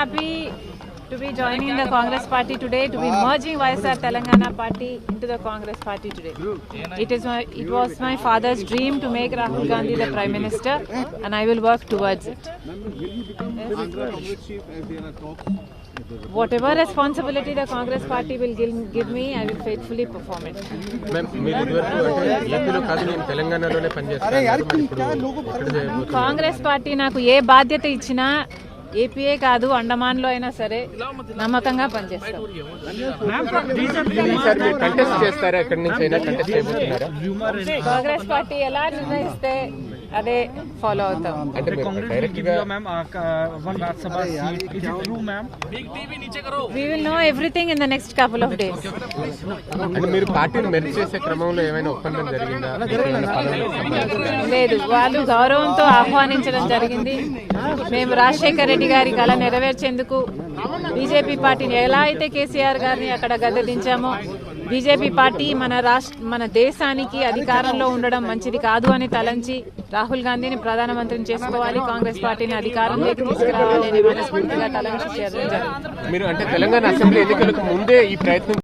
happy to be joining the Congress party today, to be merging YSR Telangana party into the Congress party today. It was my father's dream to make Rahul Gandhi the Prime Minister, and I will work towards it. Whatever responsibility the Congress party will give me, I will faithfully perform it. Congress party నాకు ఏ బాధ్యత ఇచ్చినా APA కాదు అండమాన్లో అయినా సరే నమ్మకంగా పనిచేస్తాం. Congress party ఎలా నిర్ణయిస్తే అదే ఫాలో అవుతాం. We will know everything in the next couple of days. మీరు పార్టీని మెర్జ్ చేసే క్రమంలో ఏమైనా ఒప్పందం జరిగిందా? లేదు, వాళ్ళు గౌరవంతో ఆహ్వానించడం జరిగింది. మేము రాజశేఖర్ రెడ్డి గారి కళ నెరవేర్చేందుకు బీజేపీ పార్టీని ఎలా అయితే కేసీఆర్ గారిని అక్కడ గద్దెదించామో బీజేపీ పార్టీ మన దేశానికి అధికారంలో ఉండడం మంచిది కాదు అని తలంచి రాహుల్ గాంధీని ప్రధానమంత్రిని చేసుకోవాలి, కాంగ్రెస్ పార్టీని అధికారంలోకి తీసుకురావాలి అని మనస్ఫూర్తిగా తలంచి చేరడం జరిగింది. మీరు అంటే తెలంగాణ అసెంబ్లీ ఎన్నికలకు ముందే ఈ ప్రయత్నం